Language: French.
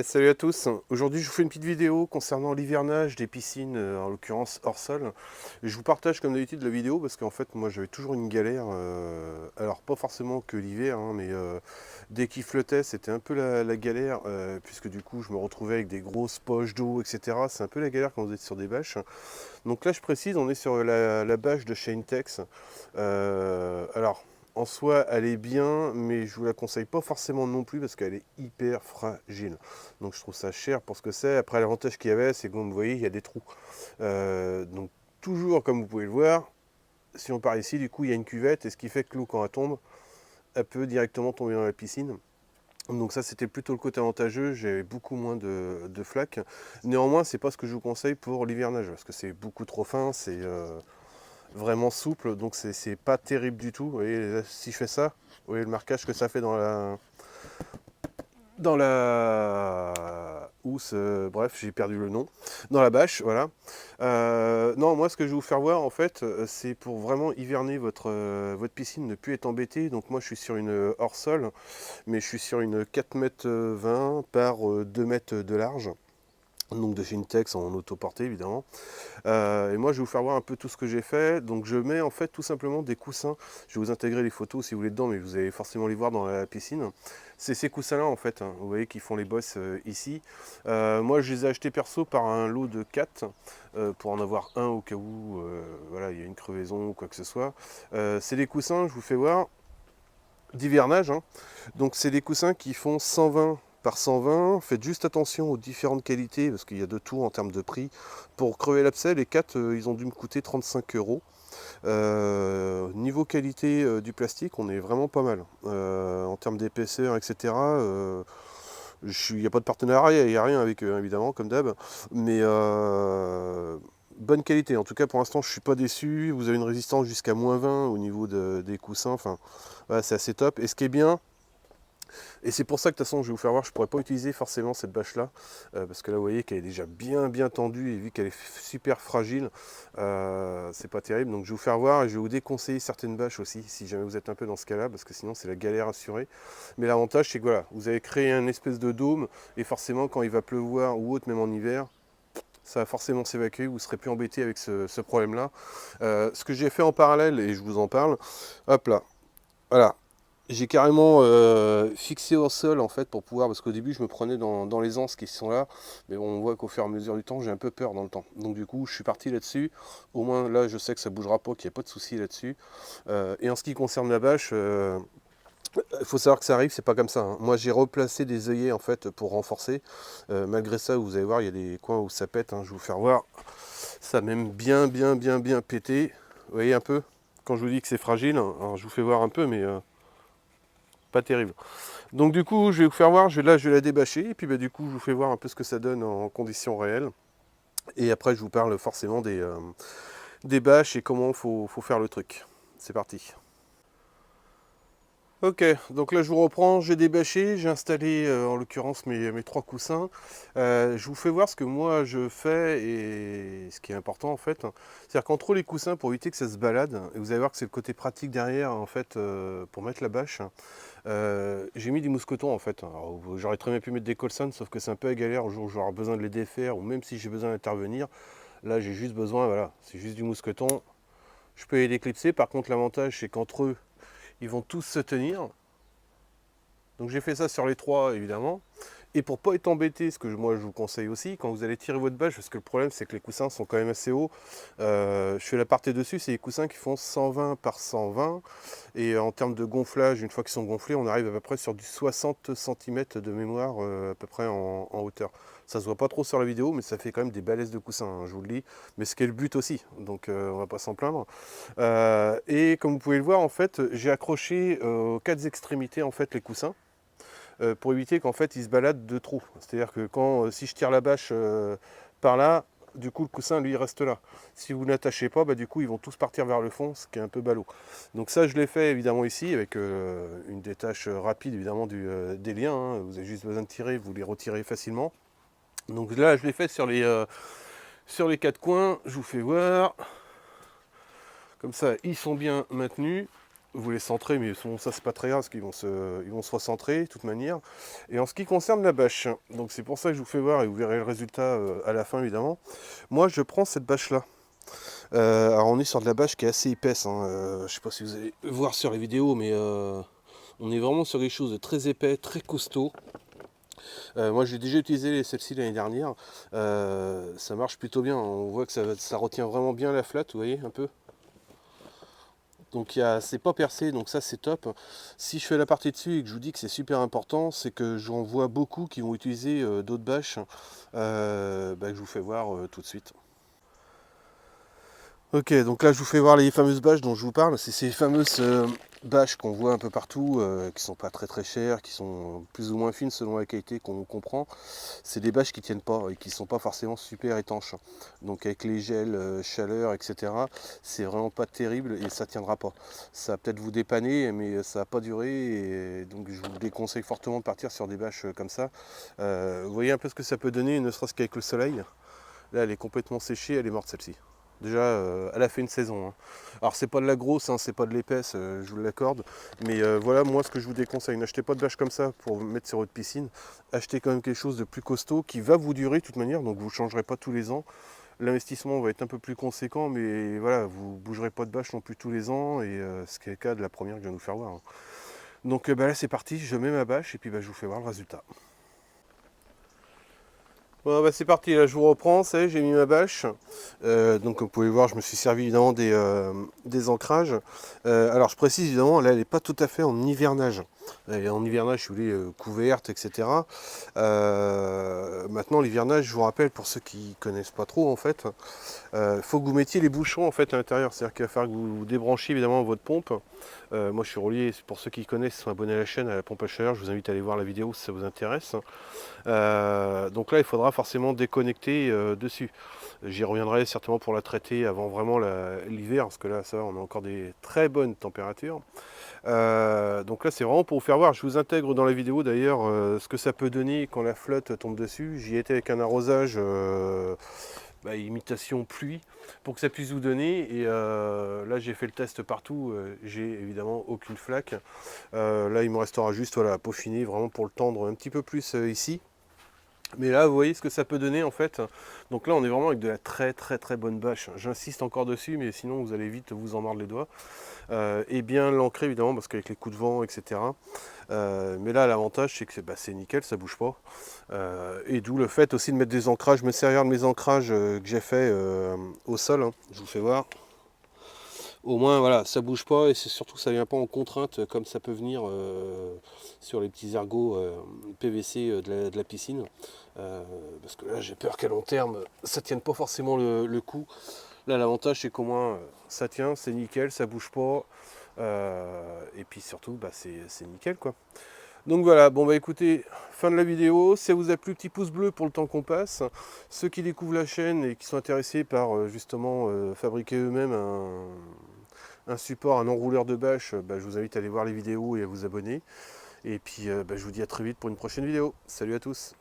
Salut à tous, aujourd'hui je vous fais une petite vidéo concernant l'hivernage des piscines, en l'occurrence hors sol. Je vous partage comme d'habitude la vidéo parce qu'en fait moi j'avais toujours une galère, alors pas forcément que l'hiver, hein, mais dès qu'il flottait c'était un peu la galère, puisque du coup je me retrouvais avec des grosses poches d'eau, etc. C'est un peu la galère quand vous êtes sur des bâches. Donc là je précise, on est sur la bâche de chez Intex. Alors en soi, elle est bien, mais je vous la conseille pas forcément non plus parce qu'elle est hyper fragile. Donc je trouve ça cher pour ce que c'est. Après, l'avantage qu'il y avait, c'est que comme vous voyez, il y a des trous. Donc toujours, comme vous pouvez le voir, si on part ici, du coup, il y a une cuvette, et ce qui fait que l'eau, quand elle tombe, elle peut directement tomber dans la piscine. Donc ça, c'était plutôt le côté avantageux. J'ai beaucoup moins de flaques. Néanmoins, c'est pas ce que je vous conseille pour l'hivernage parce que c'est beaucoup trop fin. C'est vraiment souple, donc c'est pas terrible du tout. Vous voyez, là, si je fais ça, vous voyez le marquage que ça fait dans la housse, bref, j'ai perdu le nom, dans la bâche, voilà. Non, moi, ce que je vais vous faire voir, en fait, c'est pour vraiment hiverner votre piscine, ne plus être embêté. Donc moi, je suis sur une hors-sol, mais je suis sur une 4,20 m par 2 mètres de large. Donc de chez Intex en autoportée évidemment. Et moi je vais vous faire voir un peu tout ce que j'ai fait. Donc je mets en fait tout simplement des coussins. Je vais vous intégrer les photos si vous voulez dedans, mais vous allez forcément les voir dans la piscine. C'est ces coussins là en fait, hein, vous voyez qui font les bosses ici. Moi je les ai achetés perso par un lot de 4 pour en avoir un au cas où voilà, il y a une crevaison ou quoi que ce soit. C'est des coussins, je vous fais voir, d'hivernage, hein. Donc c'est des coussins qui font 120 par 120. Faites juste attention aux différentes qualités parce qu'il y a de tout en termes de prix. Pour crever l'abcès, les 4 ils ont dû me coûter 35 euros. Niveau qualité du plastique, on est vraiment pas mal. En termes d'épaisseur, etc. Il n'y a pas de partenariat, il n'y a rien avec eux, évidemment, comme d'hab. Mais bonne qualité. En tout cas, pour l'instant, je ne suis pas déçu. Vous avez une résistance jusqu'à -20 au niveau des coussins. Enfin, voilà, c'est assez top. Et ce qui est bien, et c'est pour ça que de toute façon je vais vous faire voir, je ne pourrais pas utiliser forcément cette bâche là, parce que là vous voyez qu'elle est déjà bien tendue, et vu qu'elle est super fragile, c'est pas terrible. Donc je vais vous faire voir et je vais vous déconseiller certaines bâches aussi, si jamais vous êtes un peu dans ce cas là, parce que sinon c'est la galère assurée. Mais l'avantage c'est que voilà, vous avez créé un espèce de dôme, et forcément quand il va pleuvoir ou autre, même en hiver, ça va forcément s'évacuer, vous ne serez plus embêté avec ce problème là. Ce que j'ai fait en parallèle, et je vous en parle, hop là, voilà, j'ai carrément fixé au sol en fait pour pouvoir, parce qu'au début je me prenais dans les anses qui sont là, mais bon, on voit qu'au fur et à mesure du temps j'ai un peu peur dans le temps. Donc du coup je suis parti là-dessus, au moins là je sais que ça bougera pas, qu'il n'y a pas de souci là-dessus. Et en ce qui concerne la bâche, il faut savoir que ça arrive, c'est pas comme ça, hein. Moi j'ai replacé des œillets en fait pour renforcer. Malgré ça, vous allez voir, il y a des coins où ça pète, hein, je vais vous faire voir. Ça a même bien pété. Vous voyez un peu, quand je vous dis que c'est fragile, hein, alors je vous fais voir un peu, mais pas terrible. Donc du coup, je vais vous faire voir, là je vais la débâcher, et puis bah, du coup je vous fais voir un peu ce que ça donne en conditions réelles. Et après je vous parle forcément des bâches et comment faut faire le truc. C'est parti. Ok, donc là je vous reprends, j'ai débâché, j'ai installé en l'occurrence mes trois coussins. Je vous fais voir ce que moi je fais et ce qui est important en fait. C'est-à-dire qu'entre les coussins, pour éviter que ça se balade, et vous allez voir que c'est le côté pratique derrière en fait pour mettre la bâche, j'ai mis des mousquetons en fait. Alors, j'aurais très bien pu mettre des Colson, sauf que c'est un peu à galère au jour où j'aurai besoin de les défaire, ou même si j'ai besoin d'intervenir. Là j'ai juste besoin, voilà, c'est juste du mousqueton. Je peux les déclipser, par contre l'avantage c'est qu'entre eux, ils vont tous se tenir. Donc j'ai fait ça sur les trois évidemment. Et pour pas être embêté, ce que moi je vous conseille aussi, quand vous allez tirer votre bâche, parce que le problème c'est que les coussins sont quand même assez hauts, je fais la partie dessus, c'est des coussins qui font 120 par 120. Et en termes de gonflage, une fois qu'ils sont gonflés, on arrive à peu près sur du 60 cm de mémoire à peu près en hauteur. Ça se voit pas trop sur la vidéo, mais ça fait quand même des balaises de coussins, hein, je vous le dis. Mais ce qui est le but aussi, donc on va pas s'en plaindre. Et comme vous pouvez le voir, en fait, j'ai accroché aux quatre extrémités en fait les coussins pour éviter qu'en fait ils se baladent de trop. C'est-à-dire que quand si je tire la bâche par là, du coup le coussin lui il reste là. Si vous n'attachez pas, bah, du coup ils vont tous partir vers le fond, ce qui est un peu ballot. Donc ça je l'ai fait évidemment ici avec une détache rapide évidemment des liens, hein. Vous avez juste besoin de tirer, vous les retirez facilement. Donc là je l'ai fait sur les quatre coins, je vous fais voir. Comme ça ils sont bien maintenus. vous les centrez, mais bon, ça c'est pas très grave parce ils vont se recentrer de toute manière. Et en ce qui concerne la bâche, donc c'est pour ça que je vous fais voir et vous verrez le résultat à la fin évidemment. Moi je prends cette bâche là. Alors on est sur de la bâche qui est assez épaisse, hein. Je sais pas si vous allez voir sur les vidéos, mais on est vraiment sur quelque chose de très épais, très costaud. Moi j'ai déjà utilisé celle-ci l'année dernière. Ça marche plutôt bien. On voit que ça retient vraiment bien la flatte, vous voyez un peu. Donc c'est pas percé, donc ça c'est top. Si je fais la partie dessus et que je vous dis que c'est super important, c'est que j'en vois beaucoup qui vont utiliser d'autres bâches que je vous fais voir tout de suite. Ok, donc là je vous fais voir les fameuses bâches dont je vous parle. C'est ces fameuses bâches qu'on voit un peu partout, qui sont pas très très chères, qui sont plus ou moins fines selon la qualité qu'on prend. C'est des bâches qui tiennent pas et qui sont pas forcément super étanches. Donc avec les gels, chaleur, etc., c'est vraiment pas terrible et ça tiendra pas. Ça va peut-être vous dépanner, mais ça va pas durer. Et donc je vous déconseille fortement de partir sur des bâches comme ça. Vous voyez un peu ce que ça peut donner, ne serait-ce qu'avec le soleil. Là elle est complètement séchée, elle est morte celle-ci. Déjà, elle a fait une saison, hein. Alors, c'est pas de la grosse, hein, c'est pas de l'épaisse, je vous l'accorde. Mais voilà, moi, ce que je vous déconseille, n'achetez pas de bâche comme ça pour mettre sur votre piscine. Achetez quand même quelque chose de plus costaud qui va vous durer de toute manière. Donc, vous ne changerez pas tous les ans. L'investissement va être un peu plus conséquent, mais voilà, vous ne bougerez pas de bâche non plus tous les ans. Et ce qui est le cas de la première que je viens de vous faire voir, hein. Donc, là, c'est parti. Je mets ma bâche et puis je vous fais voir le résultat. Bon, c'est parti, là je vous reprends, ça y est, j'ai mis ma bâche. Donc comme vous pouvez voir, je me suis servi évidemment des ancrages. Alors je précise évidemment, là elle n'est pas tout à fait en hivernage. Elle est en hivernage, si vous voulez, couverte, etc. Maintenant l'hivernage, je vous rappelle, pour ceux qui connaissent pas trop en fait, faut que vous mettiez les bouchons en fait à l'intérieur. C'est-à-dire qu'il va falloir que vous débranchiez évidemment votre pompe. Moi je suis relié, pour ceux qui connaissent, qui sont abonnés à la chaîne, à la pompe à chaleur, je vous invite à aller voir la vidéo si ça vous intéresse. Donc là, il faudra forcément déconnecter dessus. J'y reviendrai certainement pour la traiter avant vraiment l'hiver, parce que là, ça va, on a encore des très bonnes températures. Donc là, c'est vraiment pour vous faire voir. Je vous intègre dans la vidéo d'ailleurs ce que ça peut donner quand la flotte tombe dessus. J'y étais avec un arrosage imitation pluie pour que ça puisse vous donner. Et là, j'ai fait le test partout. J'ai évidemment aucune flaque. Là, il me restera juste à peaufiner vraiment pour le tendre un petit peu plus ici. Mais là, vous voyez ce que ça peut donner en fait. Donc là, on est vraiment avec de la très très très bonne bâche. J'insiste encore dessus, mais sinon vous allez vite vous en mordre les doigts. Et bien l'ancrer évidemment, parce qu'avec les coups de vent, etc. Mais là, l'avantage, c'est que c'est nickel, ça bouge pas. Et d'où le fait aussi de mettre des ancrages. Je me sers de mes ancrages que j'ai fait au sol, hein. Je vous fais voir. Au moins, voilà, ça bouge pas et c'est surtout que ça vient pas en contrainte comme ça peut venir sur les petits ergots PVC de la piscine. Parce que là, j'ai peur qu'à long terme, ça tienne pas forcément le coup. Là, l'avantage, c'est qu'au moins, ça tient, c'est nickel, ça bouge pas. Et puis surtout, c'est nickel, quoi. Donc voilà, bon écoutez, fin de la vidéo. Si ça vous a plu, petit pouce bleu pour le temps qu'on passe. Ceux qui découvrent la chaîne et qui sont intéressés par justement fabriquer eux-mêmes un support, un enrouleur de bâche, je vous invite à aller voir les vidéos et à vous abonner. Et puis je vous dis à très vite pour une prochaine vidéo. Salut à tous.